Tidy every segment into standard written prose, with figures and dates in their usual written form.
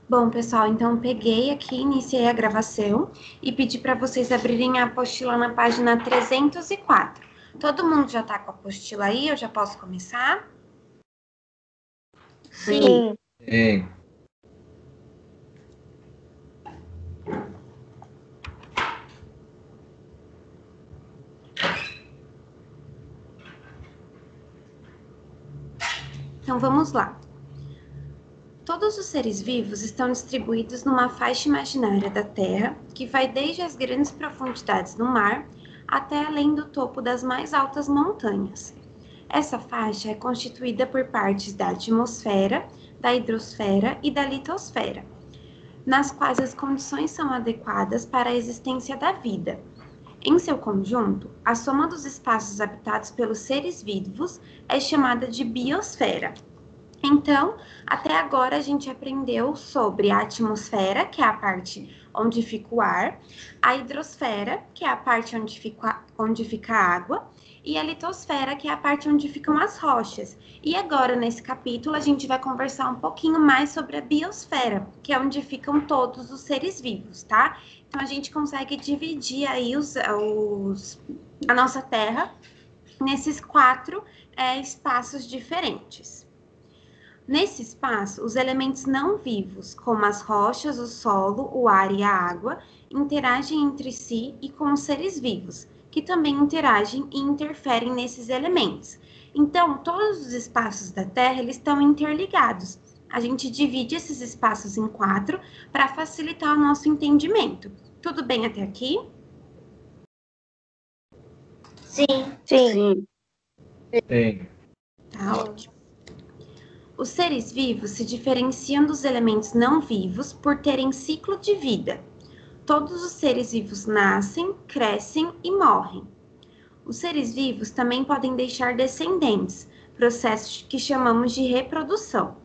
Bom, pessoal, então peguei aqui, iniciei a gravação e pedi para vocês abrirem a apostila na página 304. Todo mundo já está com a apostila aí? Eu já posso começar? Sim. Sim. Então vamos lá. Todos os seres vivos estão distribuídos numa faixa imaginária da Terra, que vai desde as grandes profundidades do mar até além do topo das mais altas montanhas. Essa faixa é constituída por partes da atmosfera, da hidrosfera e da litosfera, nas quais as condições são adequadas para a existência da vida. Em seu conjunto, a soma dos espaços habitados pelos seres vivos é chamada de biosfera. Então, até agora a gente aprendeu sobre a atmosfera, que é a parte onde fica o ar, a hidrosfera, que é a parte onde fica a água, e a litosfera, que é a parte onde ficam as rochas. E agora, nesse capítulo, a gente vai conversar um pouquinho mais sobre a biosfera, que é onde ficam todos os seres vivos, tá? Então, a gente consegue dividir aí a nossa Terra nesses quatro espaços diferentes. Nesse espaço, os elementos não vivos, como as rochas, o solo, o ar e a água, interagem entre si e com os seres vivos, que também interagem e interferem nesses elementos. Então, todos os espaços da Terra, eles estão interligados. A gente divide esses espaços em quatro para facilitar o nosso entendimento. Tudo bem até aqui? Sim. Sim. Tá ótimo. Os seres vivos se diferenciam dos elementos não vivos por terem ciclo de vida. Todos os seres vivos nascem, crescem e morrem. Os seres vivos também podem deixar descendentes, processo que chamamos de reprodução.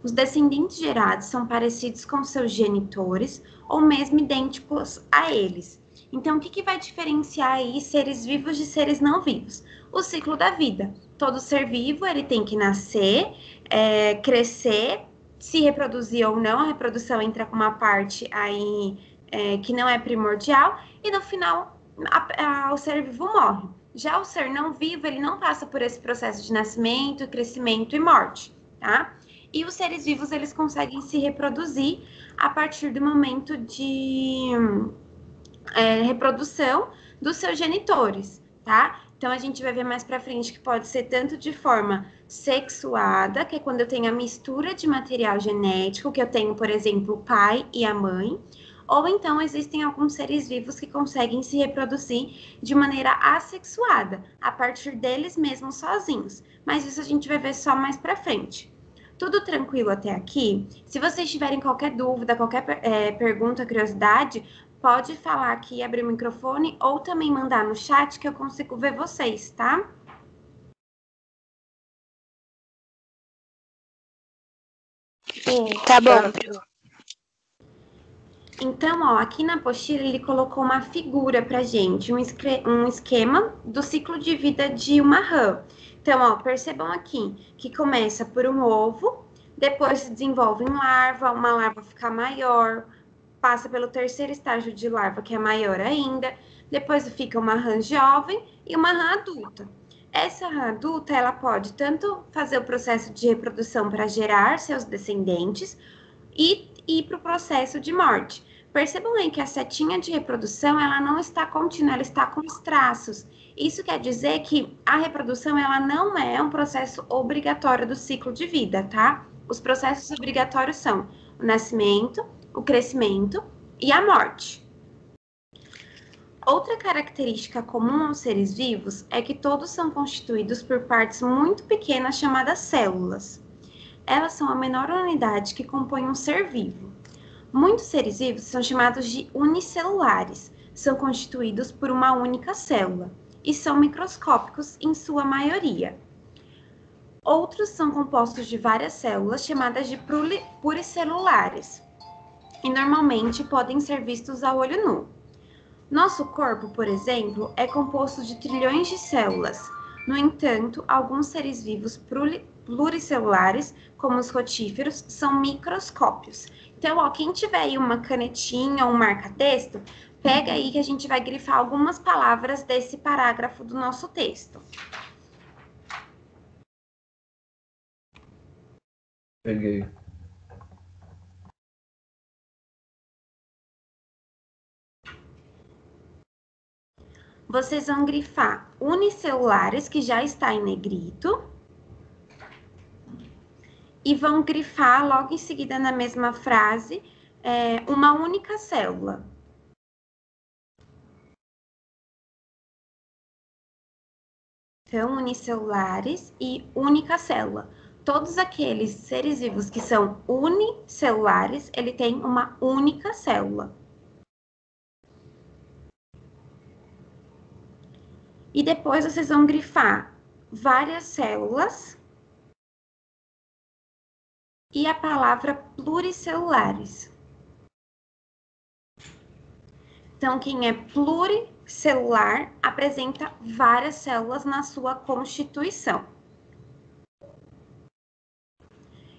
Os descendentes gerados são parecidos com seus genitores ou mesmo idênticos a eles. Então, o que vai diferenciar aí seres vivos de seres não vivos? O ciclo da vida. Todo ser vivo, ele tem que nascer, crescer, se reproduzir ou não, a reprodução entra com uma parte aí que não é primordial, e no final o ser vivo morre. Já o ser não vivo, ele não passa por esse processo de nascimento, crescimento e morte, tá? E os seres vivos, eles conseguem se reproduzir a partir do momento de reprodução dos seus genitores, tá? Então, a gente vai ver mais pra frente que pode ser tanto de forma sexuada, que é quando eu tenho a mistura de material genético, que eu tenho, por exemplo, o pai e a mãe, ou então existem alguns seres vivos que conseguem se reproduzir de maneira assexuada, a partir deles mesmos sozinhos. Mas isso a gente vai ver só mais pra frente. Tudo tranquilo até aqui? Se vocês tiverem qualquer dúvida, qualquer pergunta, curiosidade, pode falar aqui, abrir o microfone ou também mandar no chat que eu consigo ver vocês, tá? Sim, tá bom. Então, ó, aqui na apostila ele colocou uma figura pra gente, um esquema do ciclo de vida de uma rã. Então, ó, percebam aqui que começa por um ovo, depois se desenvolve em larva, uma larva fica maior, passa pelo terceiro estágio de larva, que é maior ainda, depois fica uma rã jovem e uma rã adulta. Essa rã adulta, ela pode tanto fazer o processo de reprodução para gerar seus descendentes e ir para o processo de morte. Percebam aí que a setinha de reprodução, ela não está contínua, ela está com os traços. Isso quer dizer que a reprodução, ela não é um processo obrigatório do ciclo de vida, tá? Os processos obrigatórios são o nascimento, o crescimento e a morte. Outra característica comum aos seres vivos é que todos são constituídos por partes muito pequenas chamadas células. Elas são a menor unidade que compõe um ser vivo. Muitos seres vivos são chamados de unicelulares, são constituídos por uma única célula e são microscópicos em sua maioria. Outros são compostos de várias células chamadas de pluricelulares e normalmente podem ser vistos a olho nu. Nosso corpo, por exemplo, é composto de trilhões de células. No entanto, alguns seres vivos pluricelulares, como os rotíferos, são microscópios. Então, ó, quem tiver aí uma canetinha ou um marca-texto, pega aí que a gente vai grifar algumas palavras desse parágrafo do nosso texto. Peguei. Vocês vão grifar unicelulares, que já está em negrito, e vão grifar logo em seguida na mesma frase uma única célula. Então, unicelulares e única célula. Todos aqueles seres vivos que são unicelulares, ele tem uma única célula. E depois vocês vão grifar várias células e a palavra pluricelulares. Então, quem é pluricelular apresenta várias células na sua constituição.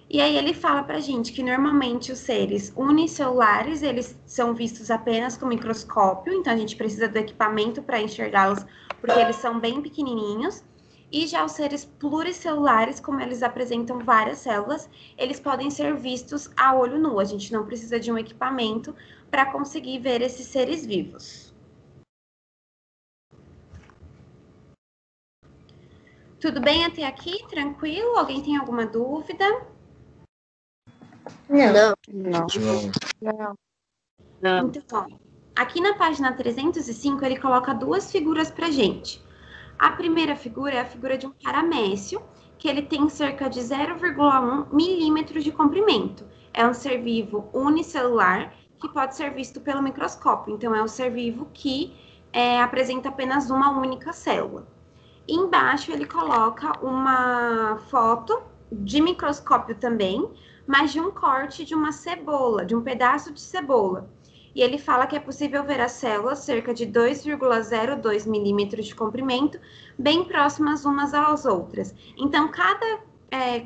E aí ele fala pra gente que normalmente os seres unicelulares, eles são vistos apenas com microscópio, então a gente precisa do equipamento para enxergá-los, porque eles são bem pequenininhos. E já os seres pluricelulares, como eles apresentam várias células, eles podem ser vistos a olho nu. A gente não precisa de um equipamento para conseguir ver esses seres vivos. Tudo bem até aqui? Tranquilo? Alguém tem alguma dúvida? Não. Então, ó, aqui na página 305, ele coloca duas figuras pra gente. A primeira figura é a figura de um paramécio, que ele tem cerca de 0,1 milímetros de comprimento. É um ser vivo unicelular, que pode ser visto pelo microscópio. Então, é um ser vivo que apresenta apenas uma única célula. E embaixo, ele coloca uma foto de microscópio também, mas de um corte de uma cebola, de um pedaço de cebola. E ele fala que é possível ver as células, cerca de 2,02 milímetros de comprimento, bem próximas umas às outras. Então, cada,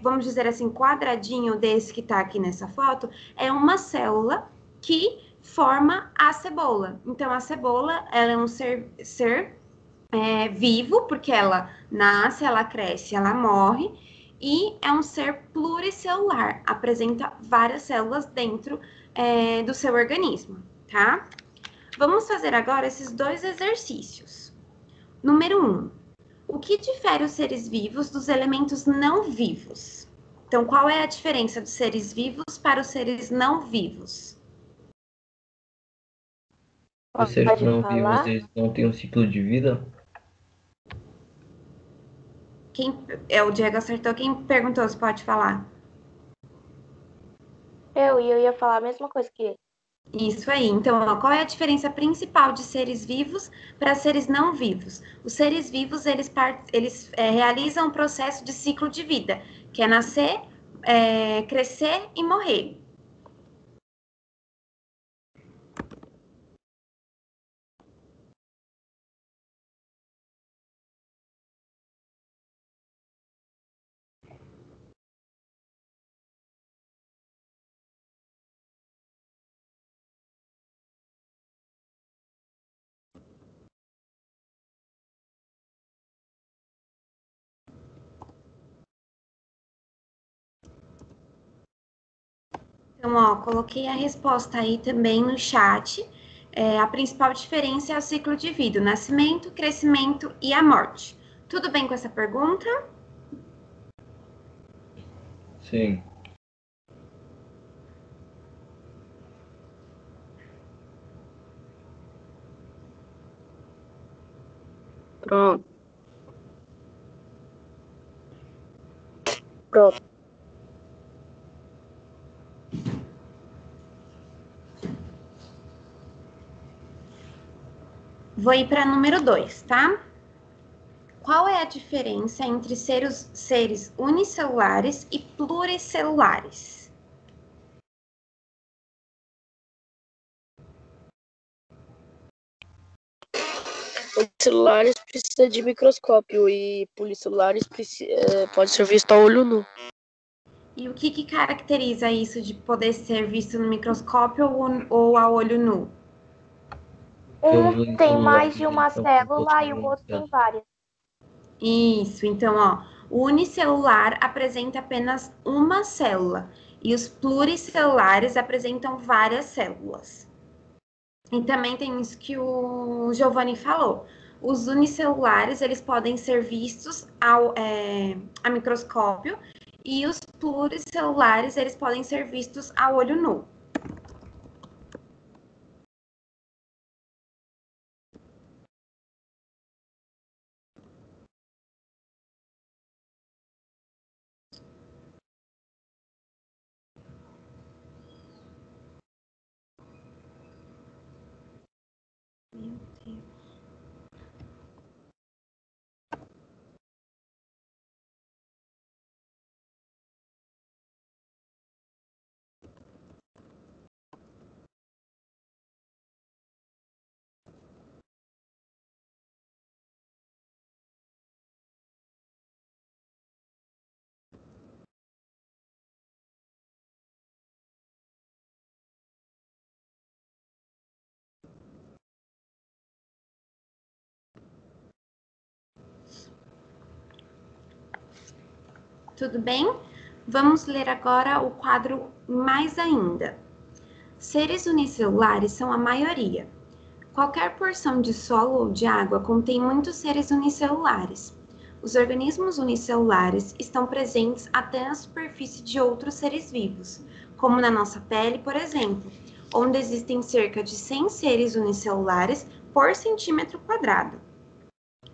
vamos dizer assim, quadradinho desse que está aqui nessa foto, é uma célula que forma a cebola. Então, a cebola, ela é um ser vivo, porque ela nasce, ela cresce, ela morre, e é um ser pluricelular, apresenta várias células dentro do seu organismo, tá? Vamos fazer agora esses dois exercícios. Número 1. O que difere os seres vivos dos elementos não vivos? Então, qual é a diferença dos seres vivos para os seres não vivos? Os seres não vivos, eles não têm um ciclo de vida? O Diego acertou. Quem perguntou se pode falar? Eu ia falar a mesma coisa que ele. Isso aí. Então, ó, qual é a diferença principal de seres vivos para seres não vivos? Os seres vivos, eles realizam um processo de ciclo de vida, que é nascer, crescer e morrer. Então, ó, coloquei a resposta aí também no chat. A principal diferença é o ciclo de vida, o nascimento, crescimento e a morte. Tudo bem com essa pergunta? Sim. Pronto. Vou ir para número 2, tá? Qual é a diferença entre seres unicelulares e pluricelulares? Celulares precisa de microscópio e policelulares pode ser visto a olho nu. E o que caracteriza isso de poder ser visto no microscópio ou a olho nu? Um tem mais de uma Então, com célula e o outro tem várias. Isso, então, ó, o unicelular apresenta apenas uma célula e os pluricelulares apresentam várias células. E também tem isso que o Giovanni falou. Os unicelulares, eles podem ser vistos a microscópio e os pluricelulares, eles podem ser vistos a olho nu. Meu Deus. Tudo bem? Vamos ler agora o quadro Mais Ainda. Seres unicelulares são a maioria. Qualquer porção de solo ou de água contém muitos seres unicelulares. Os organismos unicelulares estão presentes até na superfície de outros seres vivos, como na nossa pele, por exemplo, onde existem cerca de 100 seres unicelulares por centímetro quadrado.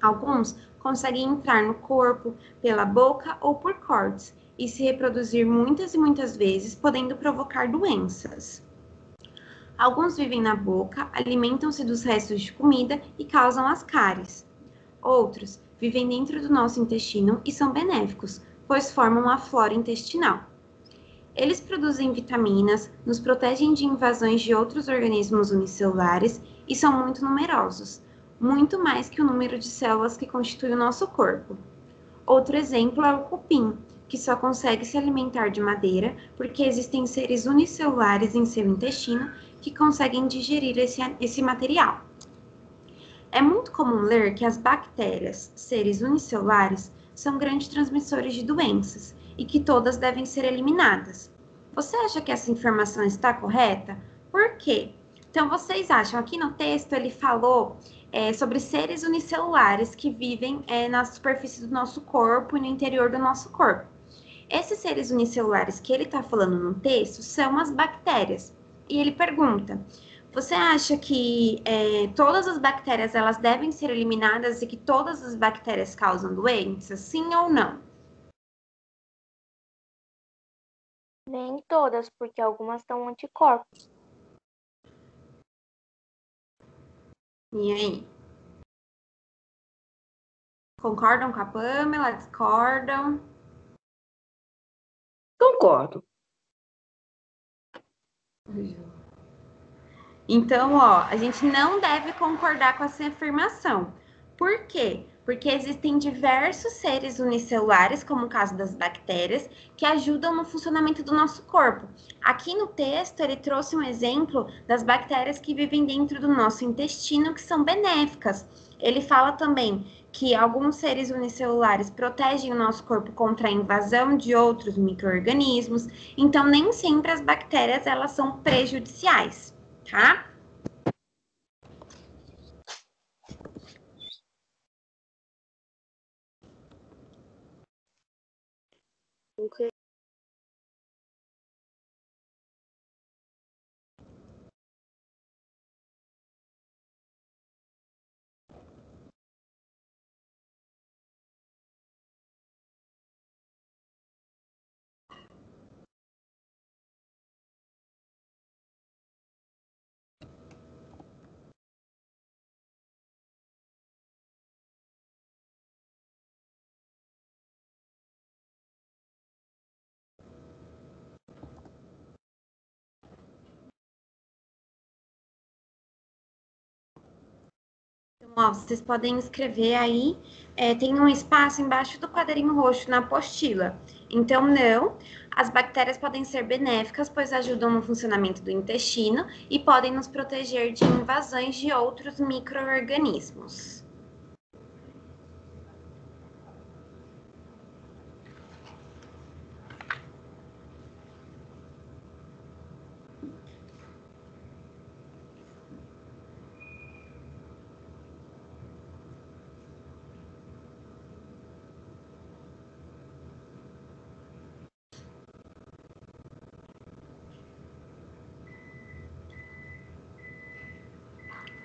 Alguns conseguem entrar no corpo pela boca ou por cortes e se reproduzir muitas e muitas vezes, podendo provocar doenças. Alguns vivem na boca, alimentam-se dos restos de comida e causam as cáries. Outros vivem dentro do nosso intestino e são benéficos, pois formam a flora intestinal. Eles produzem vitaminas, nos protegem de invasões de outros organismos unicelulares e são muito numerosos, muito mais que o número de células que constitui o nosso corpo. Outro exemplo é o cupim, que só consegue se alimentar de madeira porque existem seres unicelulares em seu intestino que conseguem digerir esse material. É muito comum ler que as bactérias, seres unicelulares, são grandes transmissores de doenças e que todas devem ser eliminadas. Você acha que essa informação está correta? Por quê? Então, vocês acham, aqui no texto ele falou sobre seres unicelulares que vivem na superfície do nosso corpo e no interior do nosso corpo. Esses seres unicelulares que ele está falando no texto são as bactérias. E ele pergunta, você acha que todas as bactérias elas devem ser eliminadas e que todas as bactérias causam doenças? Sim ou não? Nem todas, porque algumas são anticorpos. E aí? Concordam com a Pamela? Discordam? Concordo. Então, ó, a gente não deve concordar com essa afirmação. Por quê? Porque existem diversos seres unicelulares, como o caso das bactérias, que ajudam no funcionamento do nosso corpo. Aqui no texto, ele trouxe um exemplo das bactérias que vivem dentro do nosso intestino, que são benéficas. Ele fala também que alguns seres unicelulares protegem o nosso corpo contra a invasão de outros micro-organismos. Então, nem sempre as bactérias elas são prejudiciais, tá? Ok. ó, vocês podem escrever aí, tem um espaço embaixo do quadrinho roxo na apostila. Então, não, as bactérias podem ser benéficas, pois ajudam no funcionamento do intestino e podem nos proteger de invasões de outros micro-organismos.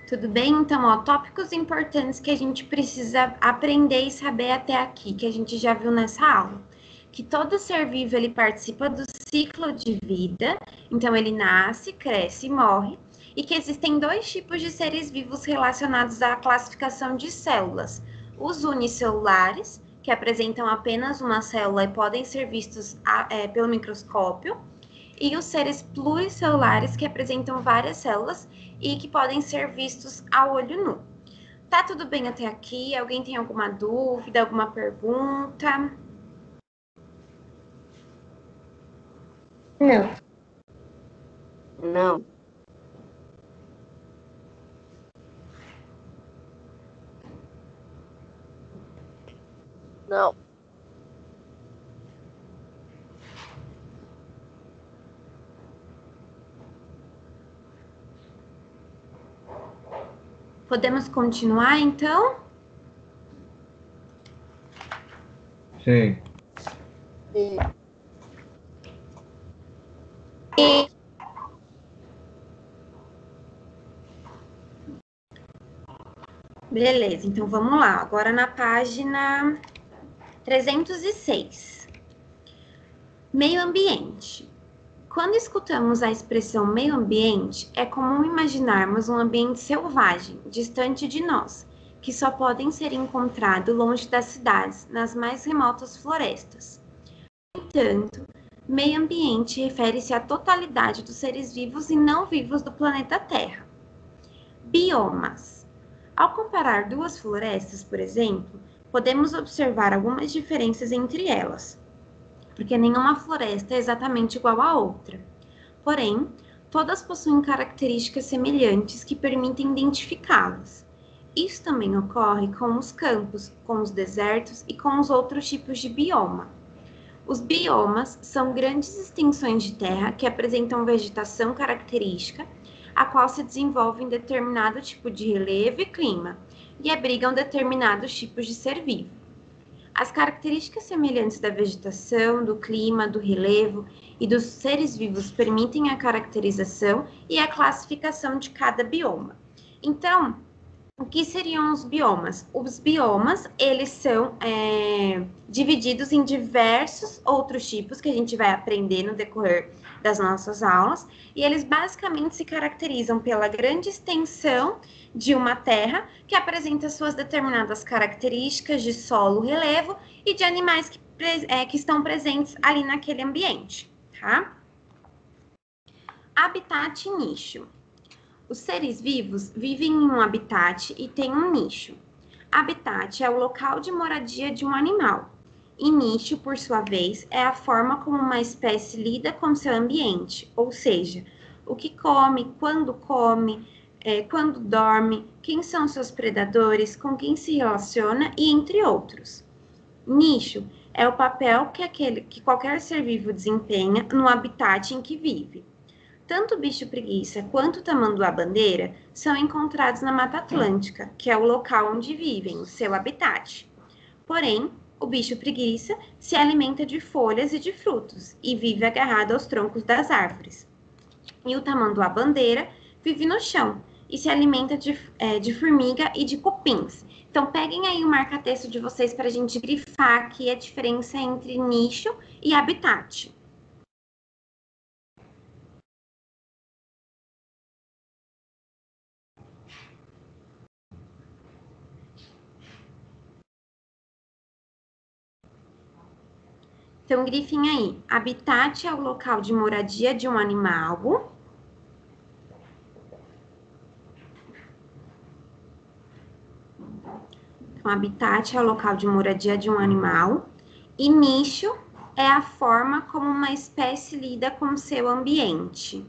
Tudo bem? Então, ó, tópicos importantes que a gente precisa aprender e saber até aqui, que a gente já viu nessa aula. Que todo ser vivo, ele participa do ciclo de vida, então ele nasce, cresce e morre, e que existem dois tipos de seres vivos relacionados à classificação de células. Os unicelulares, que apresentam apenas uma célula e podem ser vistos pelo microscópio, e os seres pluricelulares, que apresentam várias células e que podem ser vistos a olho nu. Tá tudo bem até aqui? Alguém tem alguma dúvida, alguma pergunta? Não. Não. Não. Podemos continuar, então? Sim. Beleza, então vamos lá. Agora na página 306. Meio ambiente. Quando escutamos a expressão meio ambiente, é comum imaginarmos um ambiente selvagem, distante de nós, que só podem ser encontrados longe das cidades, nas mais remotas florestas. No entanto, meio ambiente refere-se à totalidade dos seres vivos e não vivos do planeta Terra. Biomas. Ao comparar duas florestas, por exemplo, podemos observar algumas diferenças entre elas, porque nenhuma floresta é exatamente igual à outra. Porém, todas possuem características semelhantes que permitem identificá-las. Isso também ocorre com os campos, com os desertos e com os outros tipos de bioma. Os biomas são grandes extensões de terra que apresentam vegetação característica, a qual se desenvolve em determinado tipo de relevo e clima, e abrigam determinados tipos de ser vivo. As características semelhantes da vegetação, do clima, do relevo e dos seres vivos permitem a caracterização e a classificação de cada bioma. Então, o que seriam os biomas? Os biomas, eles são divididos em diversos outros tipos que a gente vai aprender no decorrer das nossas aulas, e eles basicamente se caracterizam pela grande extensão de uma terra que apresenta suas determinadas características de solo, relevo e de animais que estão presentes ali naquele ambiente, tá? Habitat e nicho. Os seres vivos vivem em um habitat e têm um nicho. Habitat é o local de moradia de um animal. E nicho, por sua vez, é a forma como uma espécie lida com seu ambiente, ou seja, o que come, quando dorme, quem são seus predadores, com quem se relaciona e entre outros. Nicho é o papel que qualquer ser vivo desempenha no habitat em que vive. Tanto o bicho-preguiça quanto o tamanduá-bandeira são encontrados na Mata Atlântica, que é o local onde vivem, o seu habitat. Porém, o bicho-preguiça se alimenta de folhas e de frutos e vive agarrado aos troncos das árvores. E o tamanduá-bandeira vive no chão e se alimenta de formiga e de cupins. Então, peguem aí o marca-texto de vocês para a gente grifar aqui a diferença entre nicho e habitat. Então, grifem aí. Habitat é o local de moradia de um animal. Então, habitat é o local de moradia de um animal. E nicho é a forma como uma espécie lida com seu ambiente.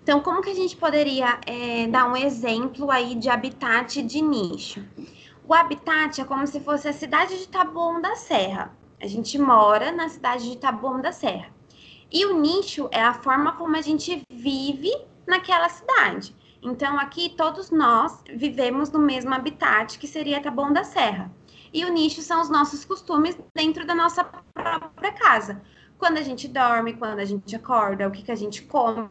Então, como que a gente poderia dar um exemplo aí de habitat de nicho? O habitat é como se fosse a cidade de Taboão da Serra. A gente mora na cidade de Taboão da Serra. E o nicho é a forma como a gente vive naquela cidade. Então, aqui todos nós vivemos no mesmo habitat, que seria Taboão da Serra. E o nicho são os nossos costumes dentro da nossa própria casa. Quando a gente dorme, quando a gente acorda, o que a gente come,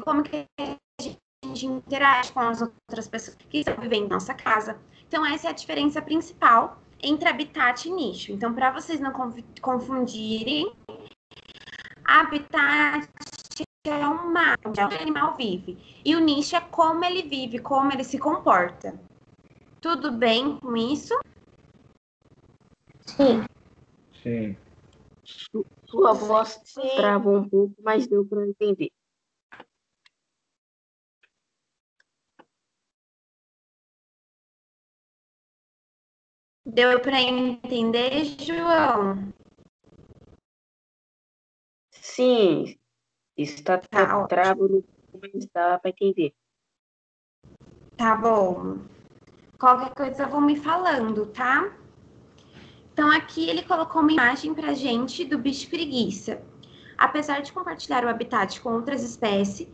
como que a gente interage com as outras pessoas que estão vivendo na nossa casa. Então, essa é a diferença principal entre habitat e nicho. Então, para vocês não confundirem, habitat é um mar onde o animal vive. E o nicho é como ele vive, como ele se comporta. Tudo bem com isso? Sim. Sim. Sua voz travou um pouco, mas deu para entender. Deu para entender, João? Sim, está Tá, travo, mas dá para entender. tá bom. Qualquer coisa vão me falando, tá? Então, aqui ele colocou uma imagem pra gente do bicho preguiça. Apesar de compartilhar o habitat com outras espécies,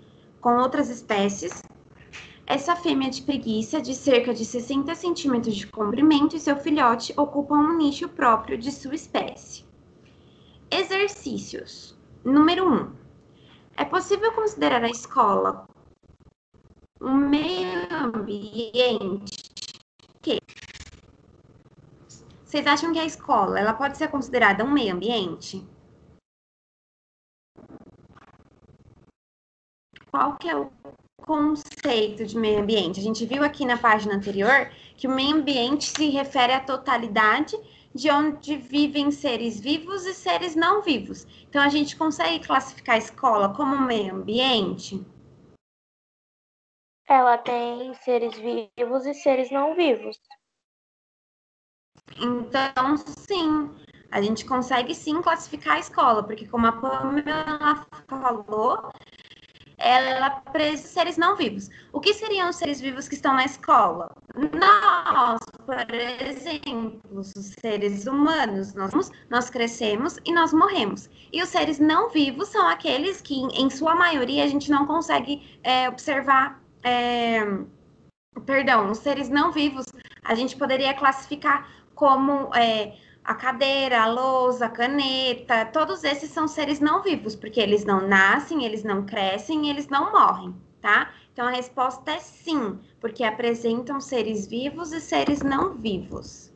essa fêmea de preguiça, de cerca de 60 centímetros de comprimento, e seu filhote ocupam um nicho próprio de sua espécie. Exercícios. Número 1. É possível considerar a escola um meio ambiente que... Vocês acham que a escola ela pode ser considerada um meio ambiente? Qual que é o conceito de meio ambiente? A gente viu aqui na página anterior que o meio ambiente se refere à totalidade de onde vivem seres vivos e seres não vivos. Então, a gente consegue classificar a escola como meio ambiente? Ela tem seres vivos e seres não vivos. Então, sim, a gente consegue sim classificar a escola, porque como a Pamela falou, ela presa seres não vivos. O que seriam os seres vivos que estão na escola? Nós, por exemplo, os seres humanos, nós crescemos e nós morremos. E os seres não vivos são aqueles que, em sua maioria, a gente não consegue observar. Perdão, os seres não vivos, a gente poderia classificar como a cadeira, a lousa, a caneta, todos esses são seres não vivos, porque eles não nascem, eles não crescem, eles não morrem, tá? Então a resposta é sim, porque apresentam seres vivos e seres não vivos.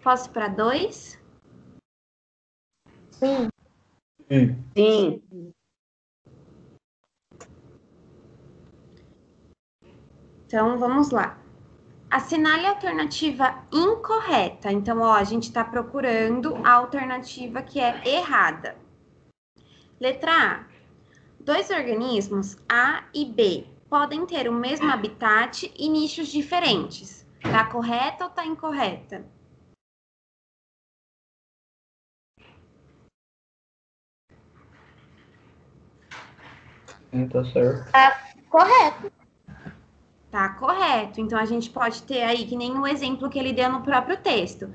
Posso para 2? Sim. Sim. Então vamos lá. Assinale a alternativa incorreta. Então, ó, a gente está procurando a alternativa que é errada. Letra A. 2 organismos, A e B, podem ter o mesmo habitat e nichos diferentes. Tá correta ou tá incorreta? Tá certo. Correto. Tá correto. Então, a gente pode ter aí, que nem o exemplo que ele deu no próprio texto.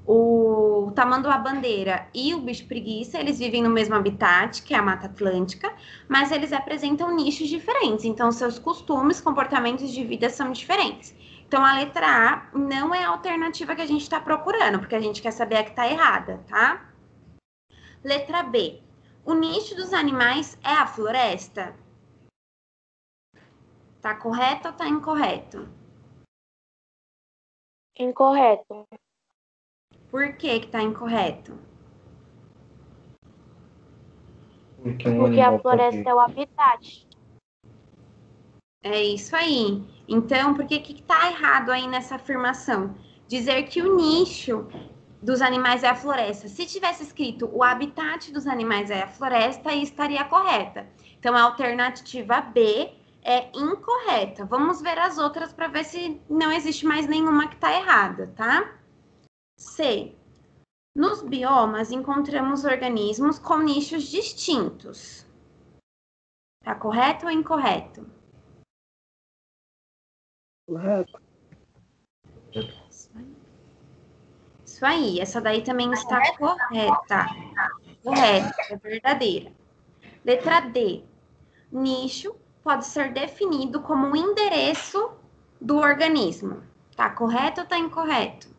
O tamanduá-bandeira e o bicho-preguiça, eles vivem no mesmo habitat, que é a Mata Atlântica, mas eles apresentam nichos diferentes. Então, seus costumes, comportamentos de vida são diferentes. Então, a letra A não é a alternativa que a gente está procurando, porque a gente quer saber a que está errada, tá? Letra B. O nicho dos animais é a floresta? Tá correto ou tá incorreto? Incorreto. Por que que tá incorreto? Porque um Porque a animal floresta pode. é o habitat. É isso aí. Então, por que que tá errado aí nessa afirmação? Dizer que o nicho dos animais é a floresta. Se tivesse escrito o habitat dos animais é a floresta, aí estaria correta. Então, a alternativa B é incorreta. Vamos ver as outras para ver se não existe mais nenhuma que está errada, tá? C. Nos biomas encontramos organismos com nichos distintos. Tá correto ou incorreto? Correto. Isso aí, essa daí também está correta. Correta, é verdadeira. Letra D. Nicho pode ser definido como o endereço do organismo. Tá correto ou tá incorreto?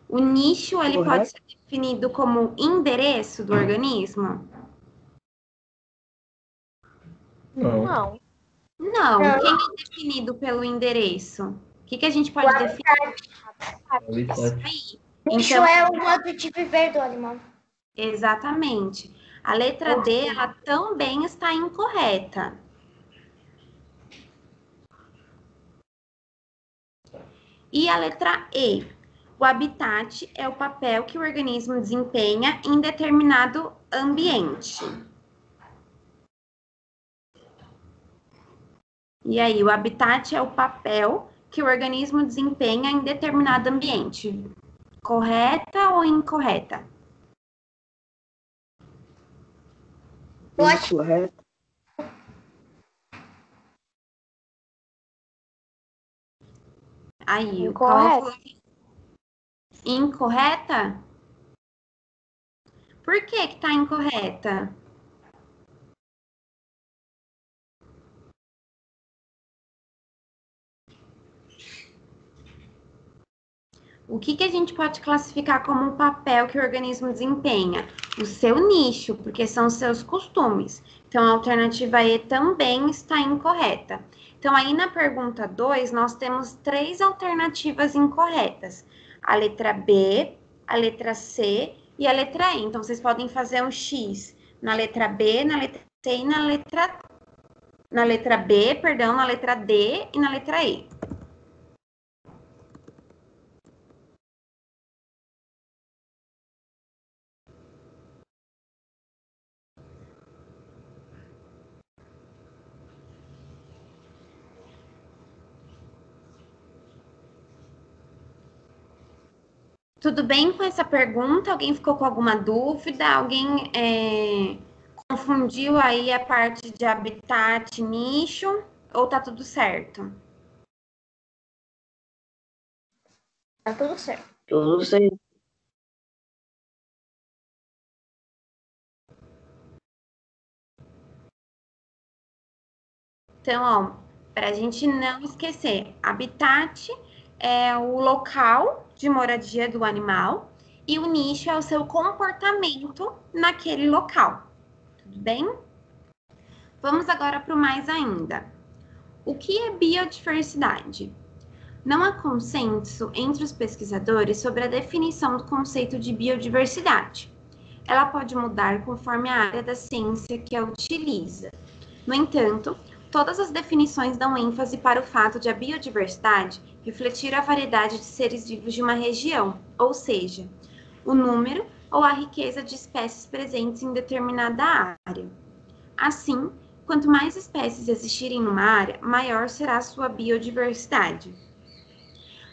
O nicho, ele pode ser definido como endereço do organismo? Não. Não. Não. Quem é definido pelo endereço? O que a gente pode definir? Habitat. Aí. Nicho Então, é o modo de viver do animal. exatamente. A letra D, ela também está incorreta. E a letra E. O habitat é o papel que o organismo desempenha em determinado ambiente. E aí, o habitat é o papel que o organismo desempenha em determinado ambiente. Correta ou incorreta? Incorreto. Aí, o Incorreto. Cauã falou incorreta? Por que que tá incorreta? O que a gente pode classificar como o papel que o organismo desempenha? O seu nicho, porque são os seus costumes. Então, a alternativa E também está incorreta. Então, aí na pergunta 2, nós temos 3 alternativas incorretas. A letra B, a letra C e a letra E. Então, vocês podem fazer um X na letra B, na letra C e na letra B, perdão, na letra D e na letra E. Tudo bem com essa pergunta? Alguém ficou com alguma dúvida? Alguém confundiu aí a parte de habitat, nicho? Ou tá tudo certo? Tá tudo certo. Tudo certo. Então, ó, para a gente não esquecer, habitat é o local de moradia do animal e o nicho é o seu comportamento naquele local. Tudo bem? Vamos agora para o mais ainda. O que é biodiversidade? Não há consenso entre os pesquisadores sobre a definição do conceito de biodiversidade. Ela pode mudar conforme a área da ciência que a utiliza. No entanto, todas as definições dão ênfase para o fato de a biodiversidade refletir a variedade de seres vivos de uma região, ou seja, o número ou a riqueza de espécies presentes em determinada área. Assim, quanto mais espécies existirem numa área, maior será a sua biodiversidade.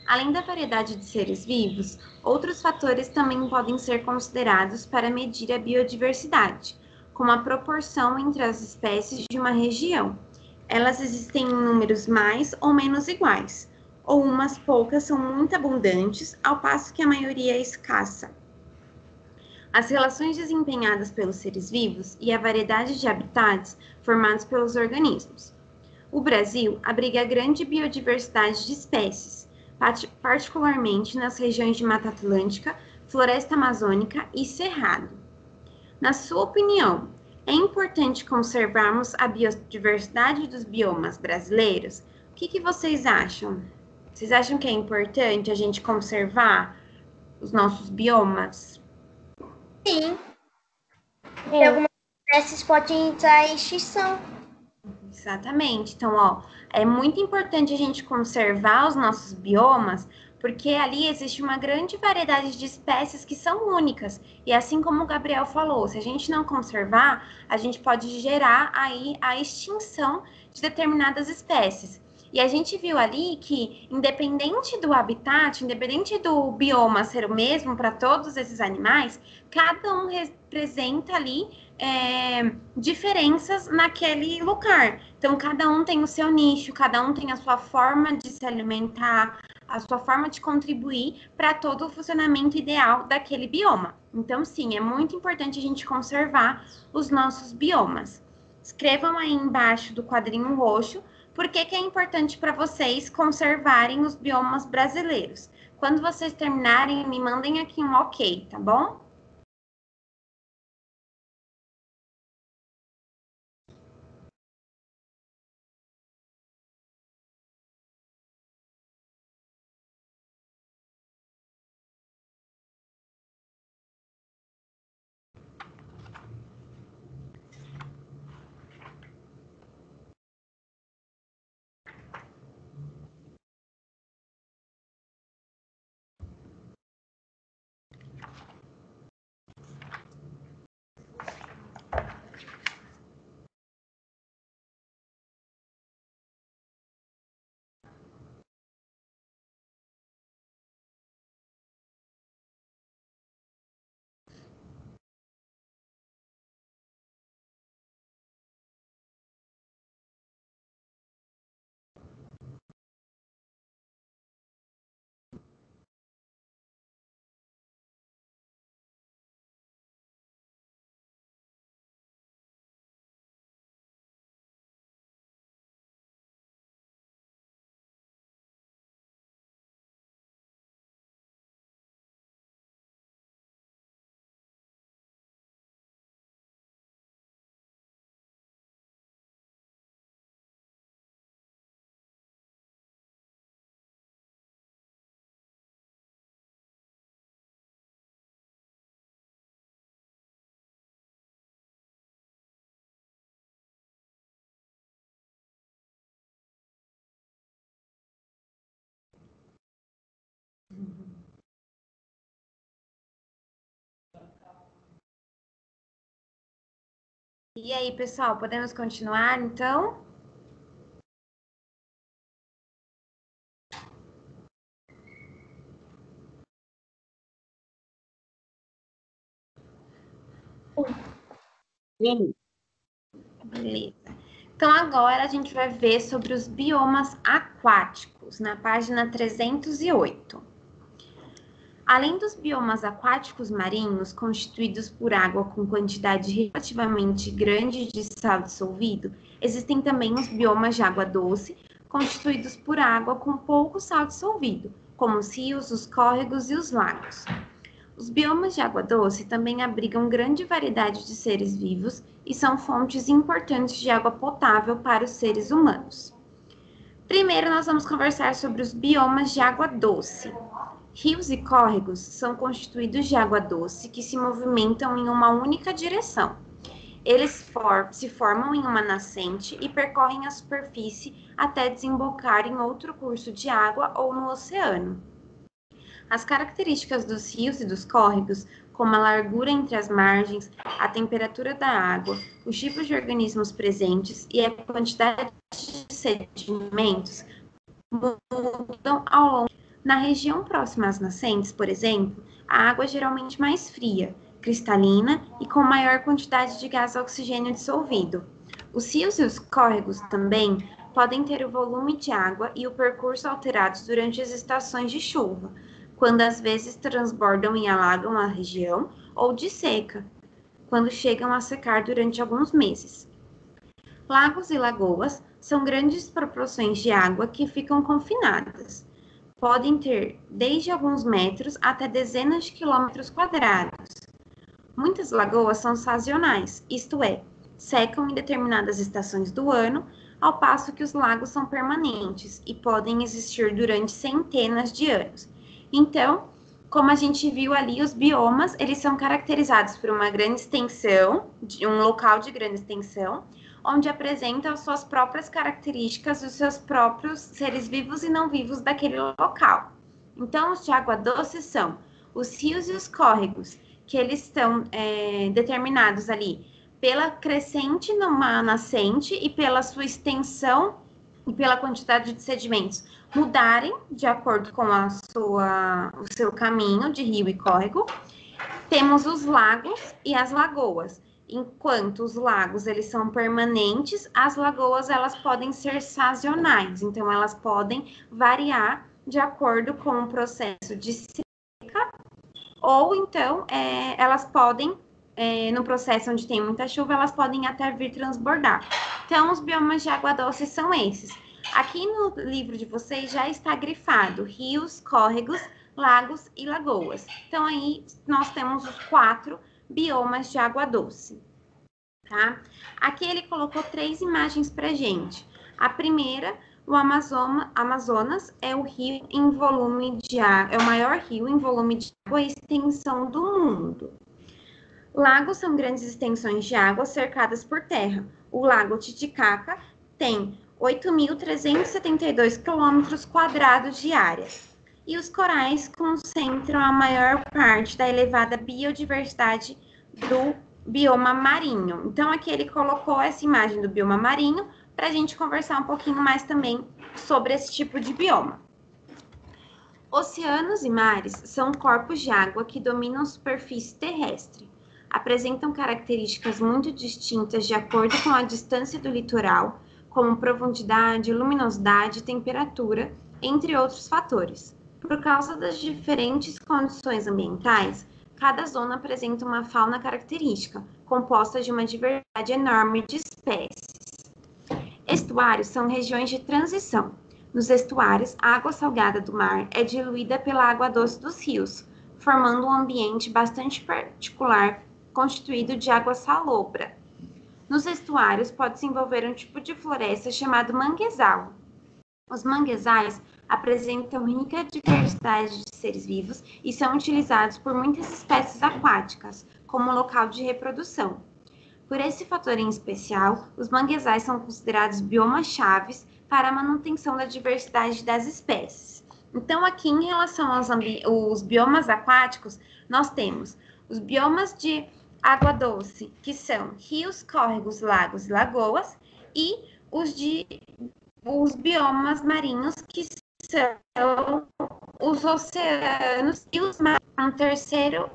Além da variedade de seres vivos, outros fatores também podem ser considerados para medir a biodiversidade, como a proporção entre as espécies de uma região. Elas existem em números mais ou menos iguais, ou umas poucas são muito abundantes, ao passo que a maioria é escassa. As relações desempenhadas pelos seres vivos e a variedade de habitats formados pelos organismos. O Brasil abriga grande biodiversidade de espécies. particularmente nas regiões de Mata Atlântica, Floresta Amazônica e Cerrado. Na sua opinião, é importante conservarmos a biodiversidade dos biomas brasileiros? O que vocês acham? Vocês acham que é importante a gente conservar os nossos biomas? Sim. E algumas espécies podem entrar em extinção. Exatamente. Então, ó, é muito importante a gente conservar os nossos biomas, porque ali existe uma grande variedade de espécies que são únicas. E assim como o Gabriel falou, se a gente não conservar, a gente pode gerar aí a extinção de determinadas espécies. E a gente viu ali que, independente do habitat, independente do bioma ser o mesmo para todos esses animais, cada um representa ali diferenças naquele lugar. Então, cada um tem o seu nicho, cada um tem a sua forma de se alimentar, a sua forma de contribuir para todo o funcionamento ideal daquele bioma. Então, sim, é muito importante a gente conservar os nossos biomas. Escrevam aí embaixo do quadrinho roxo por que é importante para vocês conservarem os biomas brasileiros. Quando vocês terminarem, me mandem aqui um ok, tá bom? E aí, pessoal, podemos continuar, então? Sim. Beleza. Então, agora a gente vai ver sobre os biomas aquáticos, na página 308. Além dos biomas aquáticos marinhos, constituídos por água com quantidade relativamente grande de sal dissolvido, existem também os biomas de água doce, constituídos por água com pouco sal dissolvido, como os rios, os córregos e os lagos. Os biomas de água doce também abrigam grande variedade de seres vivos e são fontes importantes de água potável para os seres humanos. Primeiro, nós vamos conversar sobre os biomas de água doce. Rios e córregos são constituídos de água doce que se movimentam em uma única direção. Eles se formam em uma nascente e percorrem a superfície até desembocar em outro curso de água ou no oceano. As características dos rios e dos córregos, como a largura entre as margens, a temperatura da água, os tipos de organismos presentes e a quantidade de sedimentos, mudam ao longo. Na região próxima às nascentes, por exemplo, a água é geralmente mais fria, cristalina e com maior quantidade de gás oxigênio dissolvido. Os rios e os córregos também podem ter o volume de água e o percurso alterados durante as estações de chuva, quando às vezes transbordam e alagam a região, ou de seca, quando chegam a secar durante alguns meses. Lagos e lagoas são grandes proporções de água que ficam confinadas. podem ter desde alguns metros até dezenas de quilômetros quadrados. Muitas lagoas são sazonais, isto é, secam em determinadas estações do ano, ao passo que os lagos são permanentes e podem existir durante centenas de anos. Então, como a gente viu ali, os biomas, eles são caracterizados por uma grande extensão, um local de grande extensão, onde apresentam as suas próprias características dos seus próprios seres vivos e não vivos daquele local. Então, os de água doce são os rios e os córregos, que eles estão determinados ali pela crescente numa nascente e pela sua extensão e pela quantidade de sedimentos mudarem de acordo com o seu caminho de rio e córrego. Temos os lagos e as lagoas. Enquanto os lagos eles são permanentes, as lagoas elas podem ser sazonais. Então elas podem variar de acordo com o processo de seca, ou então elas podem no processo onde tem muita chuva, elas podem até vir transbordar. Então, os biomas de água doce são esses. Aqui no livro de vocês já está grifado rios, córregos, lagos e lagoas. Então, aí nós temos os 4 biomas de água doce, tá? Aqui ele colocou 3 imagens pra gente. A primeira, o Amazonas é o rio em volume de água, é o maior rio em volume de água e extensão do mundo. Lagos são grandes extensões de água cercadas por terra. O Lago Titicaca tem 8.372 quilômetros quadrados de área. E os corais concentram a maior parte da elevada biodiversidade do bioma marinho. Então, aqui ele colocou essa imagem do bioma marinho para a gente conversar um pouquinho mais também sobre esse tipo de bioma. Oceanos e mares são corpos de água que dominam a superfície terrestre. Apresentam características muito distintas de acordo com a distância do litoral, como profundidade, luminosidade e temperatura, entre outros fatores. Por causa das diferentes condições ambientais, cada zona apresenta uma fauna característica, composta de uma diversidade enorme de espécies. Estuários são regiões de transição. Nos estuários, a água salgada do mar é diluída pela água doce dos rios, formando um ambiente bastante particular constituído de água salobra. Nos estuários pode-se envolver um tipo de floresta chamado manguezal. Os manguezais apresentam rica diversidade de seres vivos e são utilizados por muitas espécies aquáticas como local de reprodução. Por esse fator em especial, os manguezais são considerados biomas chaves para a manutenção da diversidade das espécies. Então, aqui em relação aos biomas aquáticos, nós temos os biomas de água doce, que são rios, córregos, lagos e lagoas, e os biomas marinhos, que são os oceanos e os mares. Um terceiro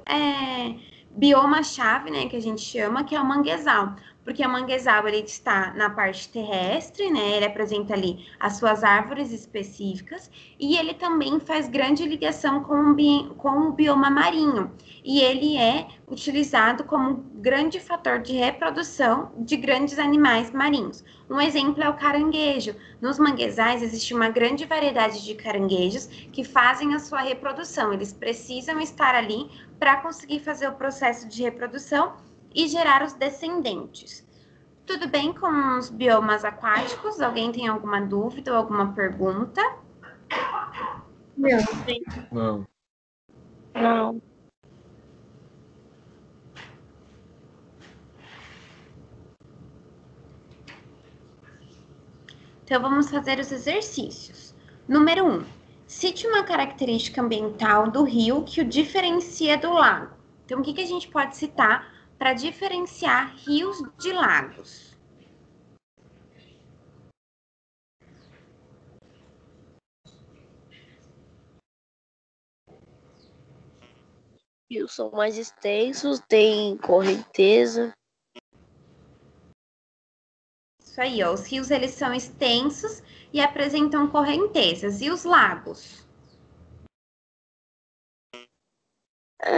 bioma-chave, né, que a gente chama, que é o manguezal, porque o manguezal ele está na parte terrestre, né, ele apresenta ali as suas árvores específicas, e ele também faz grande ligação com o bioma marinho, e ele é utilizado como grande fator de reprodução de grandes animais marinhos. Um exemplo é o caranguejo. Nos manguezais existe uma grande variedade de caranguejos que fazem a sua reprodução, eles precisam estar ali para conseguir fazer o processo de reprodução e gerar os descendentes. Tudo bem com os biomas aquáticos? Alguém tem alguma dúvida ou alguma pergunta? Não. Não. Então, vamos fazer os exercícios. Número 1. Cite uma característica ambiental do rio que o diferencia do lago. Então, o que a gente pode citar para diferenciar rios de lagos? Rios são mais extensos, tem correnteza. Isso aí, ó. Os rios eles são extensos e apresentam correntezas. E os lagos?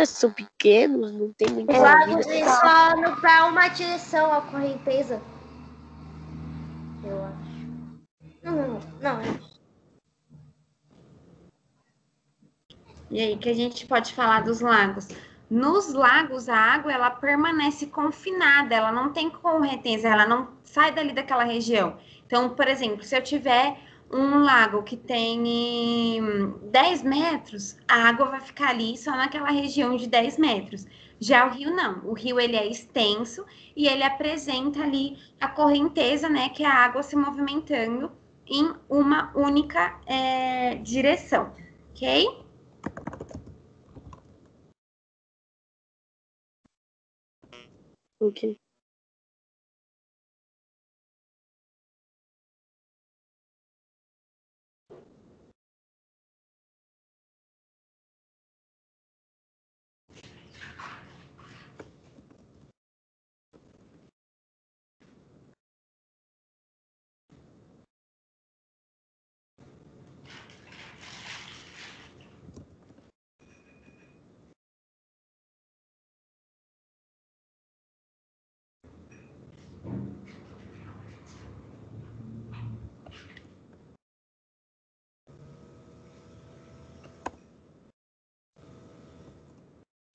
São pequenos, não tem muita Os lagos vida. só para uma direção a correnteza. Eu acho. Não. E aí que a gente pode falar dos lagos. Nos lagos, a água ela permanece confinada, ela não tem correnteza, ela não sai dali daquela região. Então, por exemplo, se eu tiver um lago que tem 10 metros, a água vai ficar ali só naquela região de 10 metros. Já o rio não, o rio ele é extenso e ele apresenta ali a correnteza, né, que é a água se movimentando em uma única direção, ok? Ok.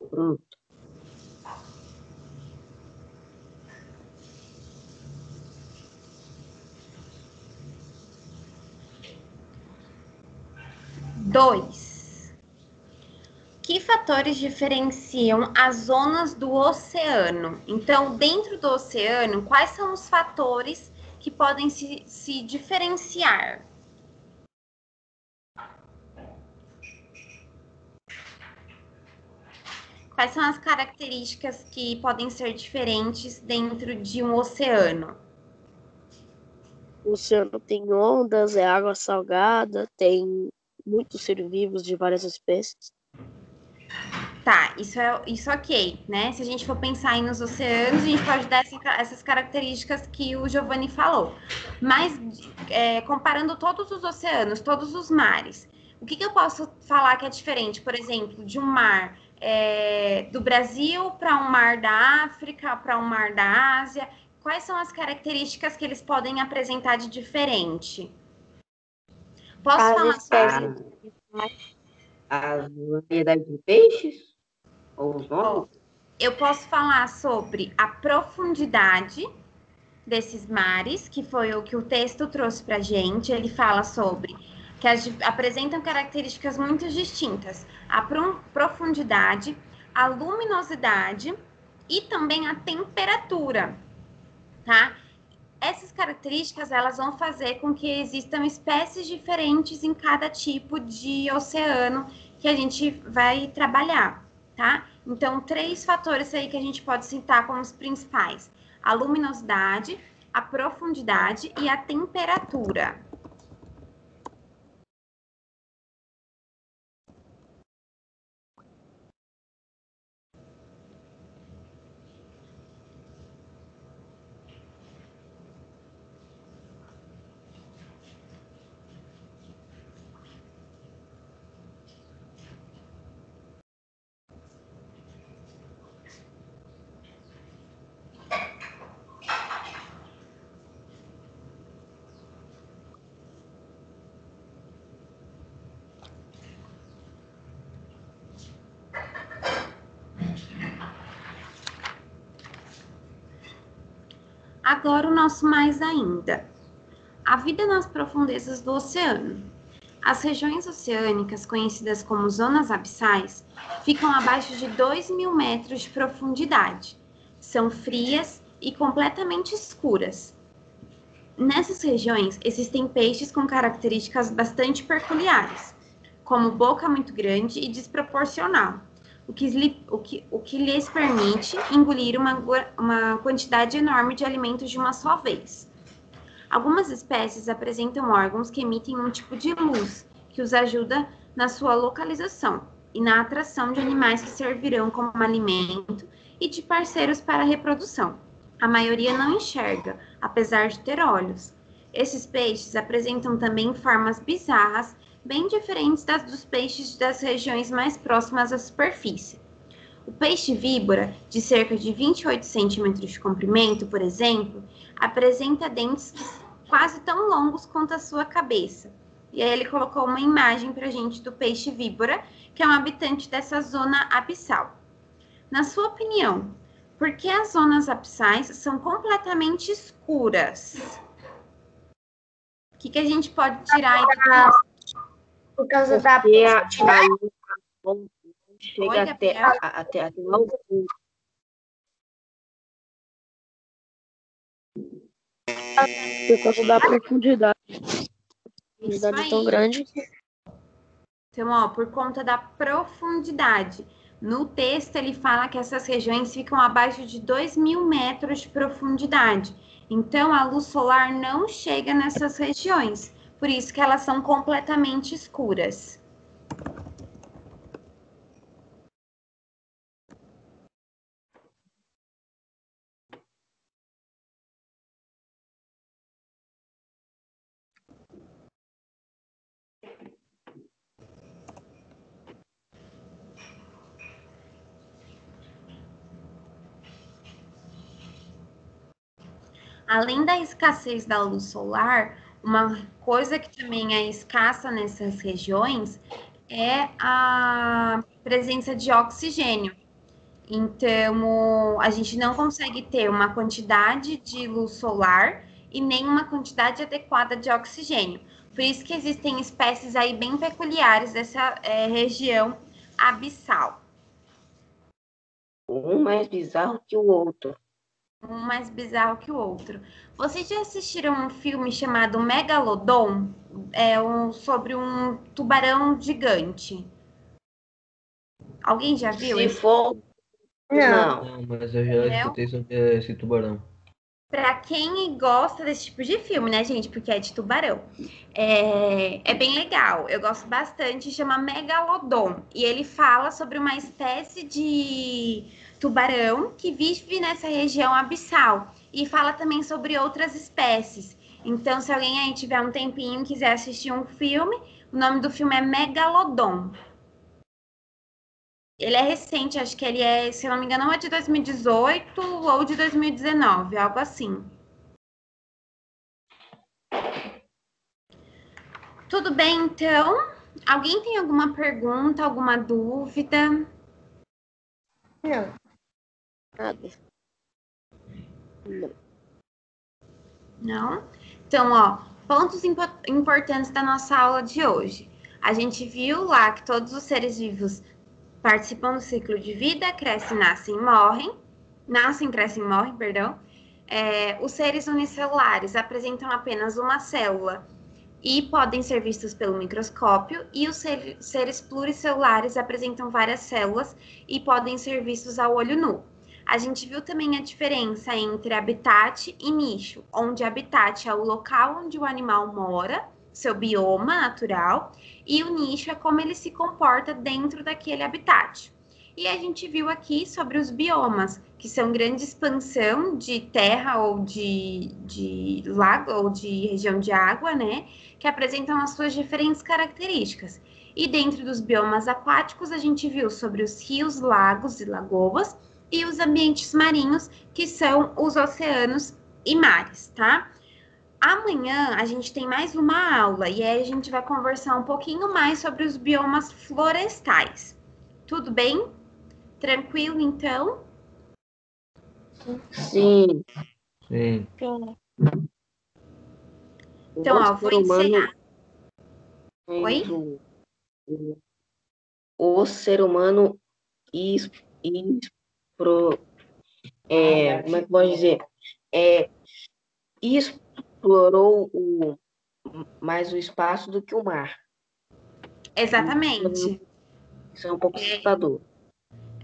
Pronto. Dois. Que fatores diferenciam as zonas do oceano? Então, dentro do oceano, quais são os fatores que podem se diferenciar? Quais são as características que podem ser diferentes dentro de um oceano? O oceano tem ondas, é água salgada, tem muitos seres vivos de várias espécies. Tá, isso ok, né? Se a gente for pensar aí nos oceanos, a gente pode dar essas características que o Giovanni falou. Mas, comparando todos os oceanos, todos os mares, o que eu posso falar que é diferente, por exemplo, de um mar do Brasil para um mar da África, para um mar da Ásia? Quais são as características que eles podem apresentar de diferente? Posso As falar sobre... espécies, as variedades de peixes, ou os nomes? Eu posso falar sobre a profundidade desses mares, que foi o que o texto trouxe para a gente. Ele fala sobre que apresentam características muito distintas: a profundidade, a luminosidade e também a temperatura, tá? Essas características elas vão fazer com que existam espécies diferentes em cada tipo de oceano que a gente vai trabalhar, tá? Então, 3 fatores aí que a gente pode citar como os principais: a luminosidade, a profundidade e a temperatura. Agora o nosso mais ainda. A vida nas profundezas do oceano. As regiões oceânicas, conhecidas como zonas abissais, ficam abaixo de 2.000 metros de profundidade. São frias e completamente escuras. Nessas regiões, existem peixes com características bastante peculiares, como boca muito grande e desproporcional, o que lhes permite engolir uma quantidade enorme de alimentos de uma só vez. Algumas espécies apresentam órgãos que emitem um tipo de luz que os ajuda na sua localização e na atração de animais que servirão como alimento e de parceiros para a reprodução. A maioria não enxerga, apesar de ter olhos. Esses peixes apresentam também formas bizarras, bem diferentes das dos peixes das regiões mais próximas à superfície. O peixe-víbora, de cerca de 28 centímetros de comprimento, por exemplo, apresenta dentes quase tão longos quanto a sua cabeça. E aí ele colocou uma imagem pra gente do peixe-víbora, que é um habitante dessa zona abissal. Na sua opinião, por que as zonas abissais são completamente escuras? O que a gente pode tirar aí? Por causa da Porque a profundidade. luz não chega Oi, até Gabriel? até lá o fundo. Por causa da profundidade. A Isso profundidade é tão aí. grande. Então, ó, por conta da profundidade. No texto, ele fala que essas regiões ficam abaixo de 2.000 metros de profundidade. Então, a luz solar não chega nessas regiões. Por isso que elas são completamente escuras. Além da escassez da luz solar, uma coisa que também é escassa nessas regiões é a presença de oxigênio. Então, a gente não consegue ter uma quantidade de luz solar e nem uma quantidade adequada de oxigênio. Por isso que existem espécies aí bem peculiares dessa região abissal. Um mais bizarro que o outro. Um mais bizarro que o outro. Vocês já assistiram um filme chamado Megalodon? Sobre um tubarão gigante. Alguém já viu? Se for, não. Não, mas eu já Não? escutei sobre esse tubarão. Pra quem gosta desse tipo de filme, né, gente? Porque é de tubarão. É bem legal. Eu gosto bastante. Chama Megalodon. E ele fala sobre uma espécie de tubarão que vive nessa região abissal. E fala também sobre outras espécies. Então, se alguém aí tiver um tempinho e quiser assistir um filme, o nome do filme é Megalodon. Ele é recente, acho que ele é, se eu não me engano, é de 2018 ou de 2019, algo assim. Tudo bem, então? Alguém tem alguma pergunta, alguma dúvida? Não. Nada. Não. Não? Então, ó, pontos importantes da nossa aula de hoje. A gente viu lá que todos os seres vivos participam do ciclo de vida, crescem, nascem e morrem. Nascem, crescem e morrem, perdão. Os seres unicelulares apresentam apenas uma célula e podem ser vistos pelo microscópio, e os seres pluricelulares apresentam várias células e podem ser vistos ao olho nu. A gente viu também a diferença entre habitat e nicho, onde habitat é o local onde o animal mora, seu bioma natural, e o nicho é como ele se comporta dentro daquele habitat. E a gente viu aqui sobre os biomas, que são grande expansão de terra ou de lago ou de região de água, né? Que apresentam as suas diferentes características. E dentro dos biomas aquáticos, a gente viu sobre os rios, lagos e lagoas e os ambientes marinhos, que são os oceanos e mares, tá? Amanhã a gente tem mais uma aula e aí a gente vai conversar um pouquinho mais sobre os biomas florestais. Tudo bem? Tranquilo, então? Sim. Sim. Então, ó, vou encerrar. Oi? O ser humano como é que pode dizer? Explorou mais o espaço do que o mar. Exatamente. Isso é um pouco assustador.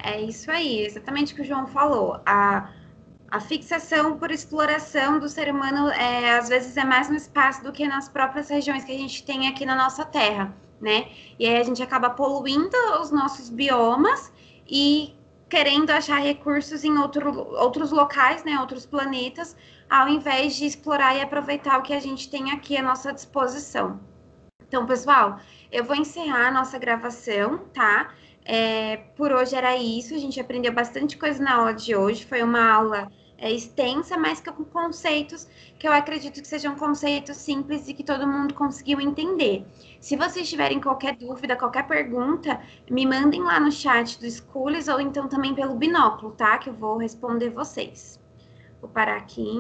É isso aí, exatamente o que o João falou. A fixação por exploração do ser humano às vezes é mais no espaço do que nas próprias regiões que a gente tem aqui na nossa Terra, né? E aí a gente acaba poluindo os nossos biomas e querendo achar recursos em outros locais, né? Outros planetas, ao invés de explorar e aproveitar o que a gente tem aqui à nossa disposição. Então, pessoal, eu vou encerrar a nossa gravação, tá? Por hoje era isso, a gente aprendeu bastante coisa na aula de hoje, foi uma aula é extensa, mas que com conceitos que eu acredito que sejam conceitos simples e que todo mundo conseguiu entender. Se vocês tiverem qualquer dúvida, qualquer pergunta, me mandem lá no chat do Schools ou então também pelo binóculo, tá? Que eu vou responder vocês. Vou parar aqui.